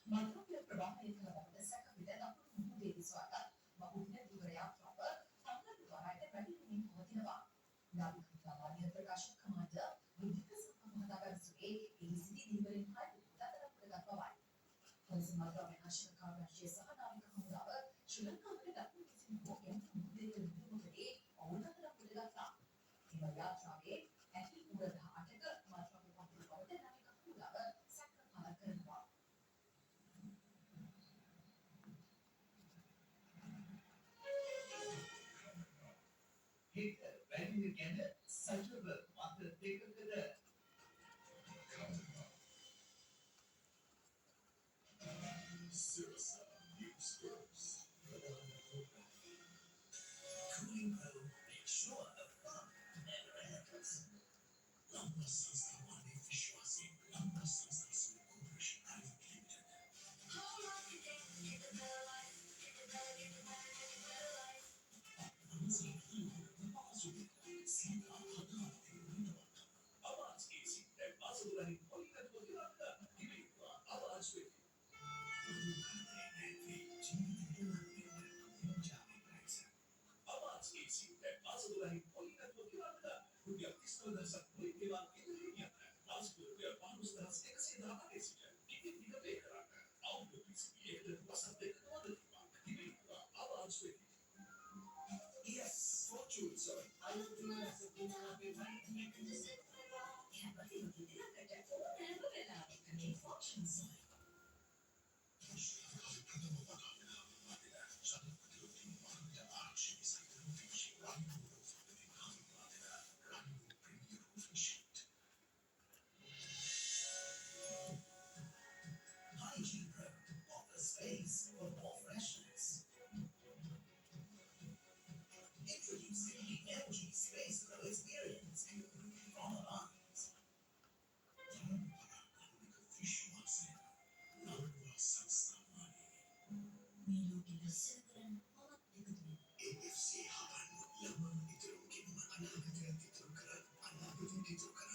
මධ්‍යම ප්‍රවාහය කළ බවට සැක විට දකුණු මුහුදේ දිස්වාගත් බහුදින ධීවර යාත්‍රාව සංකල්ප ද්වාරයට වැඩිමින් පවතිනවා. නාවික හිතාවාදී ප්‍රකාශක කමාන්ඩර් විදිත සම්මහතා පැවසුවේ ඒ සිටි ධීවරින් 6 දතරක් කරගත් බවයි. පොලිස් මාධ්‍ය විනාශක කාර්යාංශය සහ නාවික හමුදාව ශ්‍රී ලංකාවේ දකුණු කිසිම භෝගයන් මුහුදේ නිර්මුණේ අවුල් දතරක් කරගත්තා. මේ යාත්‍රාවේ ඇති උර 18ක මාත්‍රාවේ පහළ බවට නාවික හමුදාව සැක පළ කරනවා. හිත වැඩි ගැන සජීව මත දෙකකද Cooling Pro makes sure the fun never ends. Lambda संस्थावाने विश्वासी Lambda संस्था से corporation private limited. How long you get the better life, get the better, get the better, get the better life. आवाज एसी बासुलाही पॉलिकट को गिराता गिरी आवाज पे आवाज AC बासुलाही पॉलिकट को गिराता रुपया 30,000 कोई के बाद कितने नहीं आता आज को रुपया 5,000 एक से ज़्यादा एसी है कितने निकल लेकर आता आओ तो किसी एक दिन पसंद देखने वाले गिरी आवाज पे Yes, fortune, sir. I will do as a dinner with my magnificent can't believe you did that. Never been out of the fortune, sir. Hygiene Pro offers space for more freshness. Introducing the LG Space Pro experience from Alliance. NFC Haban Laman Diturungin Anak Diturunkan Anak Diturunkan.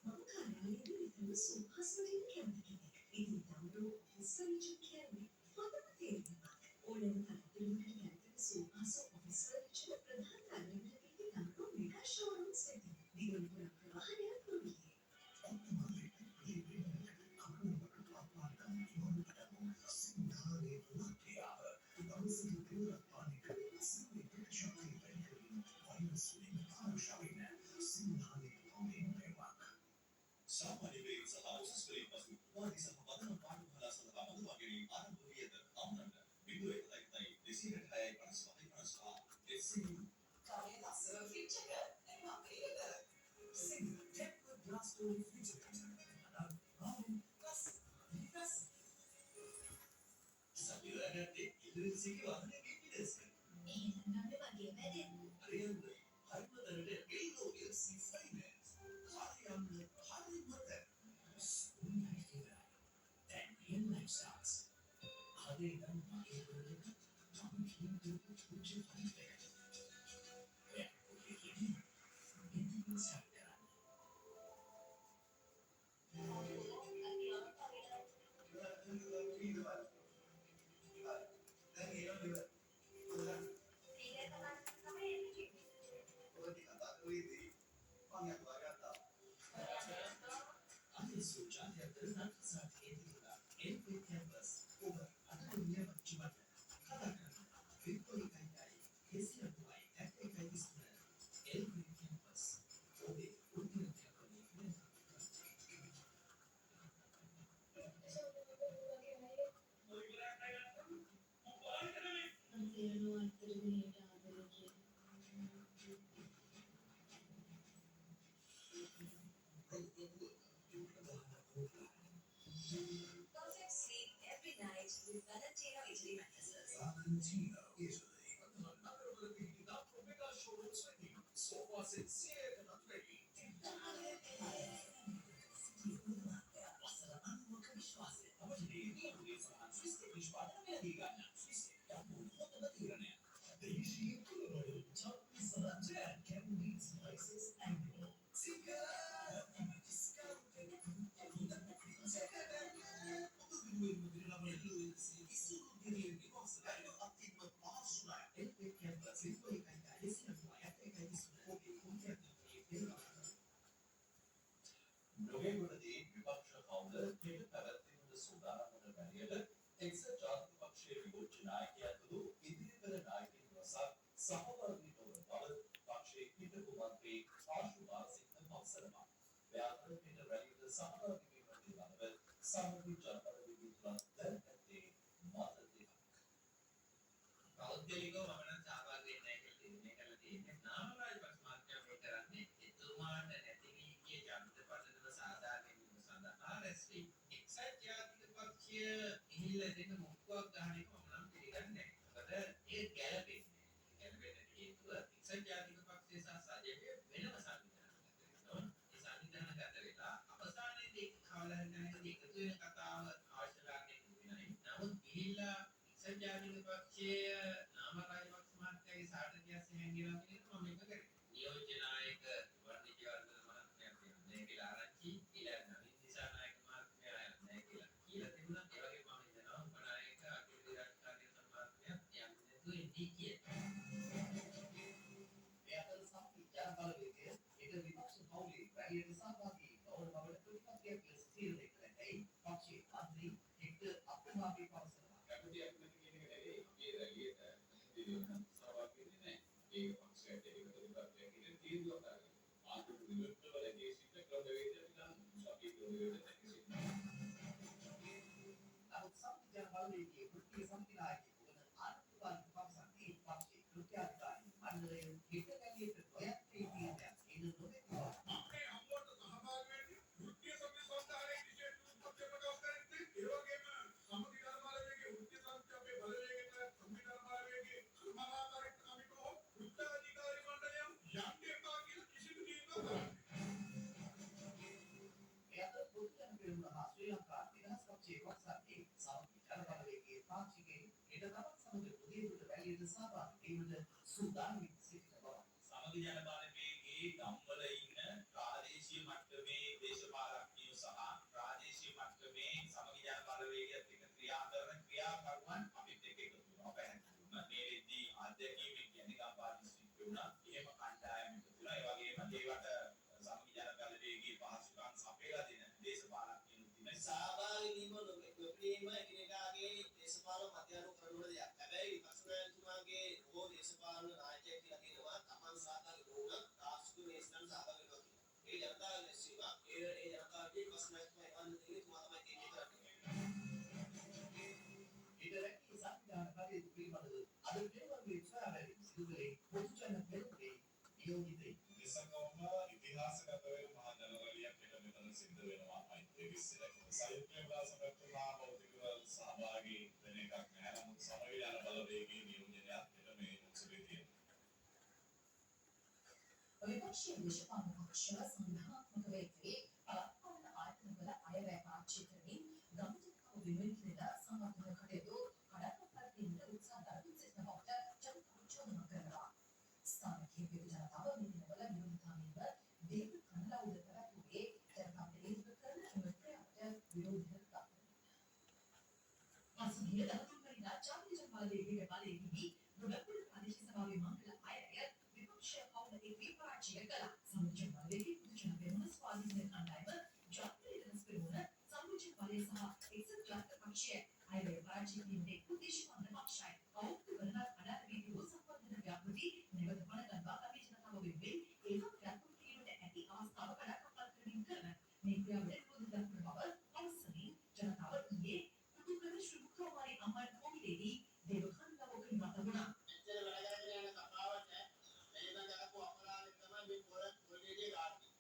Maka ini itu hasilnya cantik. Ini tahu hasilnya cantik. Pada materi oleh tampilnya सुहासो officer चले प्रधान कार्यालय के नामों mega showroom से दिगंबरा प्रवाहने पूरी optimally अपने अपना इमोन पता सिंधाने लुटिया उदाहरण के लिए पानी का सभी प्रशासन बैंक वायरस में आशाएं सिंधाने पानी में वाक सामान्य वे सहायता से पशु वादी सहायता पाठ भला सदा मधुवागिनी आरंभ हुई है आमरण बिंदु एक तक decision है परस्पर decision कार्य दासर future है ना मेरे सिंह टेक ग्लास टू future है राम बस बस सभी लोग ने इधर से की बात नहीं की जैसे ये नंबर बाकी है अरे हर मदर ने कई लोग इसी फाइनेंस खाली हम खाली मदर सुन नहीं रहा then real life starts आधे दम बाकी बोलेगा हम क्यों तो कुछ फर्क है ये इंतजार करा sincere and unready. නොවේගොඩදී විපක්ෂ කවුද හෙට පැවැත්වීමට සූදානම් වන වැනියට එක්සත් ජාතික පක්ෂයේ විපක්ෂ නායකයතුළු ඉදිරි පෙර නායකයින් රසක් සහභාගී නොවන බව පක්ෂයේ හිටපු මන්ත්‍රී ආශු බාලසිංහ පවසනවා. ව්‍යාපාර පිට රැළියට සහභාගී වීම පිළිබඳව සමගි ජනපද විද්‍යාලය දැන්පත්තේ මත දෙකක්. පෞද්ගලිකව මම නම් සහභාගී වෙන්නේ නැහැ කියලා තීරණය කරලා තියෙන්නේ. නාමරාජ පස්මාත්‍යා මේ කරන්නේ එතුමාට නැති වී ගිය ජනපද පදනම සාදා ගැනීම සඳහා රැස්වී එක්සත් ජාතික පක්ෂය ඉහිල්ල දෙන්න මුක්කුවක් ගන්න එක මම නම් පිළිගන්නේ නැහැ. මොකද ඒ ගැළපෙන්නේ නැහැ. ගැළපෙන්න හේතුව එක්සත් ජාතික පක්ෂය සහ සජීවය වෙනම සංවිධානයක්. ඒ සංවිධාන ගත වෙලා අවසානයේදී ඒක කවලා හිටනකදී එකතු වෙන කතාව අවශ්‍යතාවයක් නෙවෙයි. නමුත් ගිහිල්ලා එක්සත් ජාතික පක්ෂයේ නාමරාජ පස්මාත්‍යාගේ සාටකියස් හැංගිලා කියන එක මම එක කරේ. නියෝජ්‍ය නායක වර්ධිජවර්ධන මහත්මයා කියන්නේ කියලා ආරංචි ඊළඟ නවීන් දිසානායක මහත්මයා නැහැ කියලා. කියලා තිබුණා ඒ වගේ මම හිතනවා උපනායක අකිල විරාජකාරී සම්මාත්මයා යන්නේ නැතුව ඉන්නේ කියලා. මේ අතර සමගි ජනබලවේගය ඊට විපක්ෂ පවුලේ රැළියට සහභාගී නොවන බවට ප්‍රතිපත්තියක් ලෙස තීරණය කළේයි පක්ෂයේ මන්ත්‍රී හෙක්ටර් අප්‍රමාදී පවසනවා. කැමතියක් නැති කියන එක නෙවෙයි මේ රැළියට සහභාගී වෙන්නේ නැහැ. ඒක පක්ෂයට ඒක ප්‍රතිපත්තියක් කියන තීන්දුවක් ගන්න. ආණ්ඩුව විරුද්ධව රැඳී සිටින ක්‍රමවේදය නම් අපි ක්‍රමවේදය දැක්කේ. නමුත් සමගි ජනබලවේගයේ වෘත්තීය සම්ප්‍රදායක වන ආනන්දපාල පවසන්නේ පක්ෂයේ කෘත්‍යාධිකාරී මණ්ඩලය හෙට රැළියට නොයත් තීරණයක් එන නොවෙනවා. අපේ අම්මෝට සහභාගී වෙන්නේ වෘත්තීය සංවිධානයේ විශේෂ පක්ෂ ප්‍රකාශ කරන්නේ ඒ වගේම සමගි ජනබලවේගයේ වෘත්තීය සංස්ථා අපේ බලවේගයට සමගි ජනබලවේගයේ කර්මකාරීත්ව කමිටුව කෘත්‍යාධිකාරී මණ්ඩලය යන්නේ එපා කියලා කිසිදු තීන්දුවක් නැහැ. මේ අතර පොදු ජන පෙරමුණ හා ශ්‍රී ලංකා නිදහස් පක්ෂයේ වක්සන්නේ සමගි ජනබලවේගයේ පාක්ෂිකයින් හෙට තමන් සමග උදේට රැළියට සහභාගී වීමට සූදානම් වී සිටින බව. සමගි ජනබලවේගයේ ගම්වල ඉන්න ප්‍රාදේශීය මට්ටමේ දේශපාලඥයෝ සහ ප්‍රාදේශීය මට්ටමේ සමගි ජනබලවේගයත් එක්ක ක්‍රියා කරන ක්‍රියාකරුවන් අපිත් එක්ක එකතු වෙනවා පැහැදිලි වුණා. මේ වෙද්දී අධ්‍යක්ෂකෙක් කියන්නේ ගම්පහ දිස්ත්‍රික්කේ වුණා. එහෙම කණ්ඩායම් එකතු වුණා. ඒ වගේම ඒවට සමගි ජනබලවේගයේ පහසුකම් සපයලා දෙන දේශපාලඥයෝ ඉන්න සහභාගී වීම නොවීම එකිනෙකාගේ දේශපාලන මධ්‍යස්ථ කරන දෙයක්. හැබැයි විපක්ෂ නායකතුමාගේ හෝ දේශපාලන නායකයෙක් කියලා කියනවා තමන් සහභාගී වුණා තාක්ෂණික දේශනට සහභාගී වෙනවා කියලා. ඒ ජනතාව ලැබසීම ඒ ජනතාවගේ විපක්ෂ නායකතුමා එවන්න දෙන්නේ තුමා තමයි තීරණය කරන්නේ. ඊට රැකී සංවිධාන කටයුතු පිළිබඳව අද පෙරවරුවේ සොයාබැලීම් සිදු කළේ පොදු ජන පෙරමුණේ නියෝජිතයින්. නිසංගවම ඉතිහාසගත වෙන මහා ජනරලියක් පිට මෙතන සිද්ධ වෙනවා මෛත්‍රී විශ්ලේෂක සාහිත්‍ය විලාසගතලා භෞතිකව සහභාගී වෙන එකක් නැහැ. නමුත් සමගි ජන බලවේගයේ නියෝජනයක් පිට මේ උත්සවයේ තියෙනවා. විපක්ෂයේ දේශපාලන පක්ෂ සංවිධානාත්මක වේගයේ පළාත්පාලන ආයතනවල අයවැය පාවිච්චි කරමින් ගම්ජනතාව වෙනුවෙන් කෙරෙන සංවර්ධන කටයුතු කඩාකප්පල් දෙන්න උත්සාහ දරමින් සිටින බවට ජනතාව චෝදනා කරනවා. ස්ථානික ජනතාව මේ දිනවල විරෝධතාවීව දේව කණ්ඩායම පැවැත්වුවේ ජනතාව පිළිබඳ කරන එම ක්‍රියාවට විරෝධය දක්වනවා. පසුගිය 13 වෙනිදා ජාතික ජනබලවේගයේ බලයේදී නොවැපුරු ප්‍රදේශ සභාවේ මංගල අයවැය විපක්ෂ කවුද ඒ පරාජය කළා. සමජන බලවේගයේ පොදු ජන පෙරමුණ ස්වාධීන කණ්ඩායම ජාතික නිදහස් පෙරමුණ සමජන බලය සහ එක්සත් ජාතික පක්ෂය අයවැය පරාජය කිරීමේ උද්දේශවන්ත පක්ෂයි. අවුරුදු ගණනක් අඩාර වීඩියෝ සංවර්ධන ව්‍යාපෘති නැවත පනගන්වා අපි ජනතාව වෙනුවෙන් ඒක ක්‍රියාත්මක කිරීමට ඇති අවස්ථාව කඩාකප්පල් කරමින් කරන මේ ක්‍රියාවට විරෝධ දක්වන බව පවසමින් ජනතාව ඊයේ පුදුකර ශ්‍රී මුඛමාරි අම්මන් කෝවිලේදී දේවකන්දව මත වුණා. එතන වැඩ කරගෙන යන කතාවට මේක දක්වපු අපරාධ තමයි මේ පොලිසිය ගාන්නේ.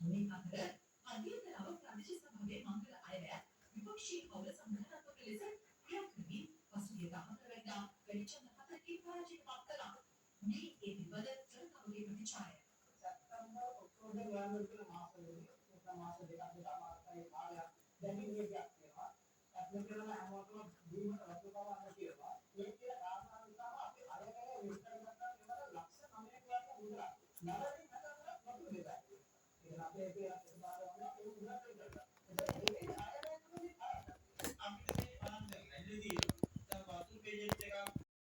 මේ අතර අධ්‍යයනව ප්‍රදේශ සභාවේ මංගල අයවැය විපක්ෂයේ කවුද සංඝානාත්මක ලෙස ක්‍රියා කරමින් පසුගිය 14 වෙනිදා වැඩිචන්ද 7කින් පරාජයට පත් කළා. මේ ඒ පිළිබඳ නරකින් හදන්න වතුර දෙකයි. ඒක අපේ